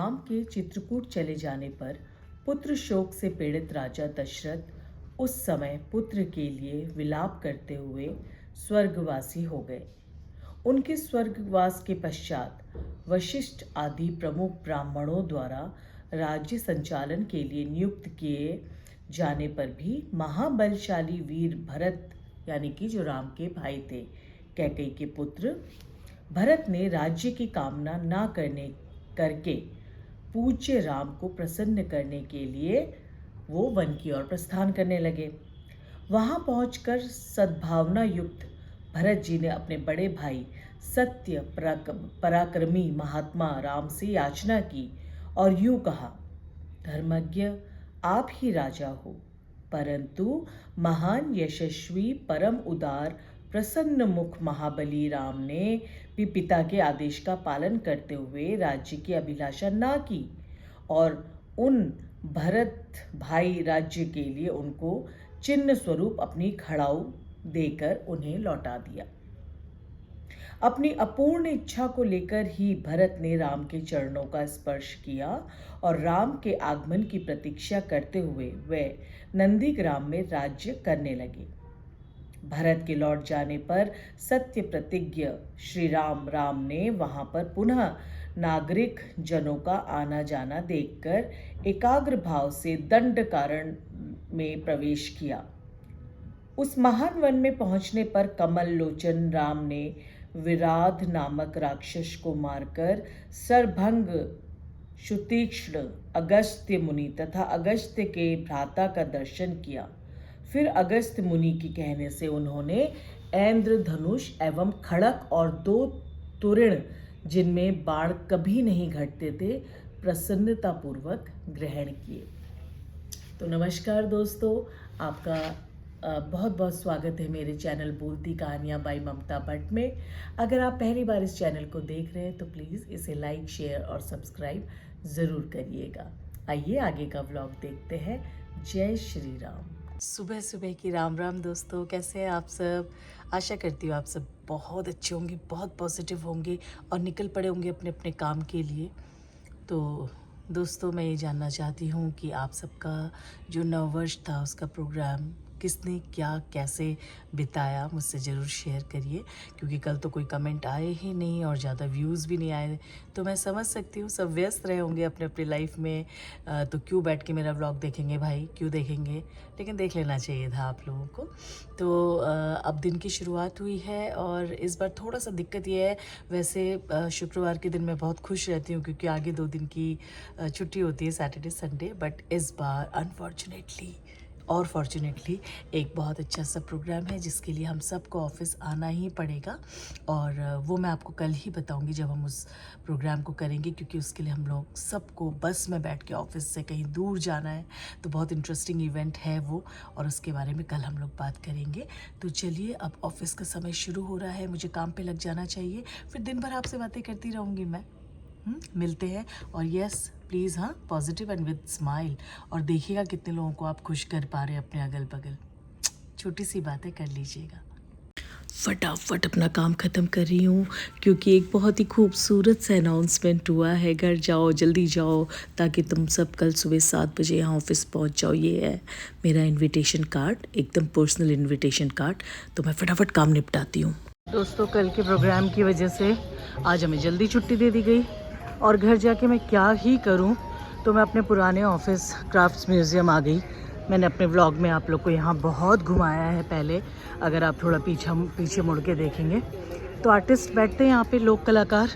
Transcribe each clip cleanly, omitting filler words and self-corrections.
राम के चित्रकूट चले जाने पर पुत्र शोक से पीड़ित राजा दशरथ उस समय पुत्र के लिए विलाप करते हुए स्वर्गवासी हो गए। उनके स्वर्गवास के पश्चात वशिष्ठ आदि प्रमुख ब्राह्मणों द्वारा राज्य संचालन के लिए नियुक्त किए जाने पर भी महाबलशाली वीर भरत यानी कि जो राम के भाई थे, कैकेयी के पुत्र भरत ने राज्य की कामना ना करके पूज्य राम को प्रसन्न करने के लिए वो वन की ओर प्रस्थान करने लगे। वहां पहुंचकर सद्भावना युक्त भरत जी ने अपने बड़े भाई सत्य पराक्रमी महात्मा राम से याचना की और यूं कहा, धर्मज्ञ आप ही राजा हो, परंतु महान यशस्वी परम उदार प्रसन्न मुख महाबली राम ने भी पिता के आदेश का पालन करते हुए राज्य की अभिलाषा ना की और उन भरत भाई राज्य के लिए उनको चिन्ह स्वरूप अपनी खड़ाऊ देकर उन्हें लौटा दिया। अपनी अपूर्ण इच्छा को लेकर ही भरत ने राम के चरणों का स्पर्श किया और राम के आगमन की प्रतीक्षा करते हुए वे नंदीग्राम में राज्य करने लगे। भरत के लौट जाने पर सत्य प्रतिज्ञ श्री राम ने वहां पर पुनः नागरिक जनों का आना जाना देखकर एकाग्र भाव से दंड कारण में प्रवेश किया। उस महान वन में पहुंचने पर कमल लोचन राम ने विराध नामक राक्षस को मारकर सरभंग सुतीक्ष्ण अगस्त्य मुनि तथा अगस्त्य के भ्राता का दर्शन किया। फिर अगस्त्य मुनि के कहने से उन्होंने ऐन्द्र धनुष एवं खड़क और 2 तोरण जिनमें बाण कभी नहीं घटते थे प्रसन्नतापूर्वक ग्रहण किए। तो नमस्कार दोस्तों, आपका बहुत बहुत स्वागत है मेरे चैनल बोलती कहानियाँ बाई ममता भट्ट में। अगर आप पहली बार इस चैनल को देख रहे हैं तो प्लीज़ इसे लाइक, शेयर और सब्सक्राइब ज़रूर करिएगा। आइए आगे का व्लॉग देखते हैं। जय श्री राम। सुबह सुबह की राम राम दोस्तों, कैसे हैं आप सब? आशा करती हूँ आप सब बहुत अच्छे होंगे, बहुत पॉजिटिव होंगे और निकल पड़े होंगे अपने अपने काम के लिए। तो दोस्तों, मैं ये जानना चाहती हूँ कि आप सबका जो नववर्ष था उसका प्रोग्राम किसने क्या कैसे बिताया, मुझसे ज़रूर शेयर करिए, क्योंकि कल तो कोई कमेंट आए ही नहीं और ज़्यादा व्यूज़ भी नहीं आए। तो मैं समझ सकती हूँ सब व्यस्त रहे होंगे अपने अपनी लाइफ में, तो क्यों बैठ के मेरा व्लॉग देखेंगे भाई, क्यों देखेंगे? लेकिन देख लेना चाहिए था आप लोगों को। तो अब दिन की शुरुआत हुई है और इस बार थोड़ा सा दिक्कत ये है, वैसे शुक्रवार के दिन मैं बहुत खुश रहती हूँ क्योंकि आगे 2 दिन की छुट्टी होती है, सैटरडे संडे, बट इस बार अनफॉर्चुनेटली और फॉर्चुनेटली एक बहुत अच्छा सा प्रोग्राम है जिसके लिए हम सबको ऑफिस आना ही पड़ेगा और वो मैं आपको कल ही बताऊंगी जब हम उस प्रोग्राम को करेंगे, क्योंकि उसके लिए हम लोग सबको बस में बैठ के ऑफिस से कहीं दूर जाना है। तो बहुत इंटरेस्टिंग इवेंट है वो और उसके बारे में कल हम लोग बात करेंगे। तो चलिए, अब ऑफिस का समय शुरू हो रहा है, मुझे काम पे लग जाना चाहिए, फिर दिन भर आपसे बातें करती रहूँगी मैं। मिलते हैं और यस प्लीज़, हाँ, पॉजिटिव एंड विद स्माइल, और देखिएगा कितने लोगों को आप खुश कर पा रहे हैं अपने अगल बगल। छोटी सी बातें कर लीजिएगा। फटाफट अपना काम ख़त्म कर रही हूँ क्योंकि एक बहुत ही खूबसूरत सा अनाउंसमेंट हुआ है। घर जाओ, जल्दी जाओ ताकि तुम सब कल सुबह 7 बजे यहाँ ऑफिस पहुँच जाओ। ये है मेरा इन्विटेशन कार्ड, एकदम पर्सनल इन्विटेशन कार्ड। तो मैं फटाफट काम निपटाती हूँ। दोस्तों, कल के प्रोग्राम की वजह से आज हमें जल्दी छुट्टी दे दी गई और घर जाके मैं क्या ही करूं, तो मैं अपने पुराने ऑफिस क्राफ्ट्स म्यूज़ियम आ गई। मैंने अपने व्लॉग में आप लोग को यहाँ बहुत घुमाया है पहले, अगर आप थोड़ा पीछे मुड़ के देखेंगे तो आर्टिस्ट बैठते हैं यहाँ पे, लोक कलाकार।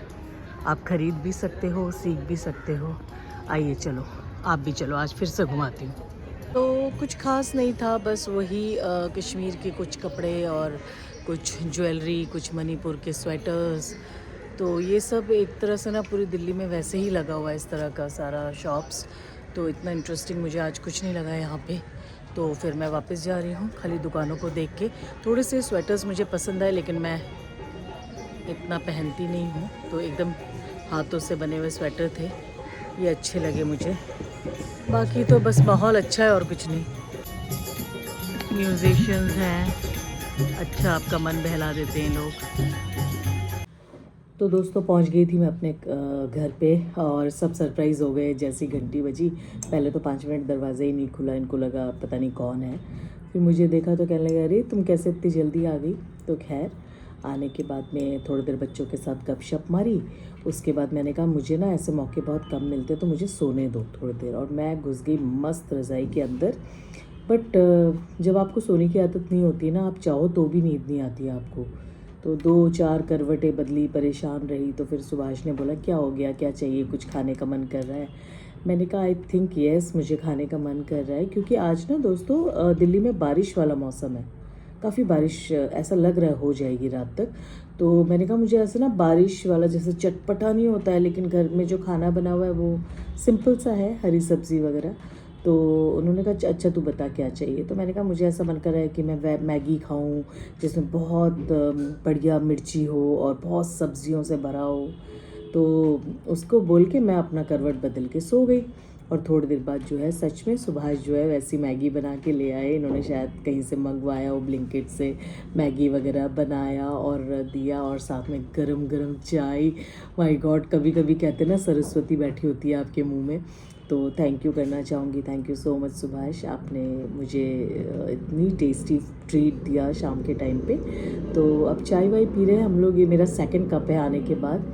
आप ख़रीद भी सकते हो, सीख भी सकते हो। आइए चलो, आप भी चलो, आज फिर से घुमाती हूँ। तो कुछ खास नहीं था, बस वही कश्मीर के कुछ कपड़े और कुछ ज्वेलरी, कुछ मणिपुर के स्वेटर्स। तो ये सब एक तरह से ना पूरी दिल्ली में वैसे ही लगा हुआ है इस तरह का सारा शॉप्स। तो इतना इंटरेस्टिंग मुझे आज कुछ नहीं लगा यहाँ पे। तो फिर मैं वापस जा रही हूँ खाली दुकानों को देख के। थोड़े से स्वेटर्स मुझे पसंद आए लेकिन मैं इतना पहनती नहीं हूँ, तो एकदम हाथों से बने हुए स्वेटर थे, ये अच्छे लगे मुझे। बाकी तो बस माहौल अच्छा है और कुछ नहीं। म्यूजिशियंस हैं, अच्छा आपका मन बहला देते हैं लोग। तो दोस्तों पहुंच गई थी मैं अपने घर पे और सब सरप्राइज़ हो गए जैसी घंटी बजी। पहले तो 5 मिनट दरवाज़ा ही नहीं खुला, इनको लगा पता नहीं कौन है। फिर मुझे देखा तो कहने लगा अरे तुम कैसे इतनी जल्दी आ गई। तो खैर आने के बाद में थोड़ी देर बच्चों के साथ गपशप मारी। उसके बाद मैंने कहा मुझे ना ऐसे मौके बहुत कम मिलते, तो मुझे सोने दो थोड़ी देर, और मैं घुस गई मस्त रज़ाई के अंदर। बट जब आपको सोने की आदत नहीं होती ना, आप चाहो तो भी नींद नहीं आती है आपको। तो 2-4 करवटें बदली, परेशान रही। तो फिर सुभाष ने बोला क्या हो गया, क्या चाहिए, कुछ खाने का मन कर रहा है। मैंने कहा आई थिंक येस, मुझे खाने का मन कर रहा है, क्योंकि आज ना दोस्तों दिल्ली में बारिश वाला मौसम है। काफ़ी बारिश ऐसा लग रहा है हो जाएगी रात तक। तो मैंने कहा मुझे ऐसा ना बारिश वाला, जैसे चटपटा नहीं होता है लेकिन घर में जो खाना बना हुआ है वो सिंपल सा है, हरी सब्ज़ी वगैरह। तो उन्होंने कहा अच्छा तू बता क्या चाहिए। तो मैंने कहा मुझे ऐसा मन कर रहा है कि मैं मैगी खाऊं जिसमें बहुत बढ़िया मिर्ची हो और बहुत सब्जियों से भरा हो। तो उसको बोल के मैं अपना करवट बदल के सो गई। और थोड़ी देर बाद जो है सच में सुभाष जो है वैसी मैगी बना के ले आए। इन्होंने शायद कहीं से मंगवाया हो, ब्लिंकिट से मैगी वगैरह बनाया और दिया, और साथ में गरम गरम चाय। माय गॉड, कभी कभी कहते हैं ना सरस्वती बैठी होती है आपके मुंह में। तो थैंक यू करना चाहूँगी, thank you so much Subhash, आपने मुझे इतनी टेस्टी ट्रीट दिया शाम के टाइम पे। तो अब चाय वाय पी रहे हैं हम लोग। ये मेरा सेकंड कप है आने के बाद।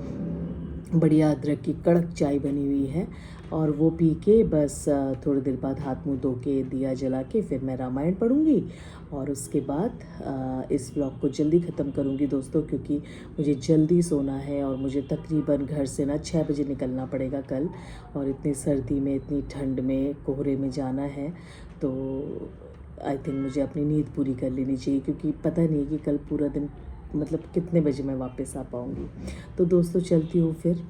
बढ़िया अदरक की कड़क चाय बनी हुई है, और वो पी के बस थोड़ी देर बाद हाथ मुंह धो के दिया जला के फिर मैं रामायण पढ़ूँगी। और उसके बाद इस व्लॉग को जल्दी ख़त्म करूँगी दोस्तों, क्योंकि मुझे जल्दी सोना है और मुझे तकरीबन घर से ना 6 बजे निकलना पड़ेगा कल। और इतनी सर्दी में, इतनी ठंड में, कोहरे में जाना है। तो आई थिंक मुझे अपनी नींद पूरी कर लेनी चाहिए, क्योंकि पता नहीं कि कल पूरा दिन मतलब कितने बजे मैं वापस आ पाऊँगी। तो दोस्तों चलती हूँ फिर।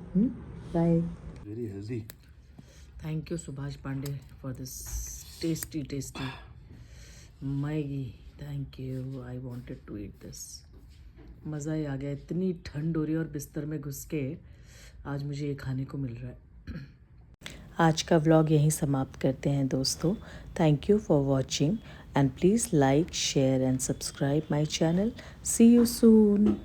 Bye. Very healthy. Thank you Subhash Pandey for this tasty Maggi. Thank you, I wanted to eat this. मज़ा ही आ गया, इतनी ठंड हो रही है और बिस्तर में घुस के आज मुझे ये खाने को मिल रहा है। आज का व्लॉग यहीं समाप्त करते हैं दोस्तों। Thank you for watching and please like, share and subscribe my channel. See you soon.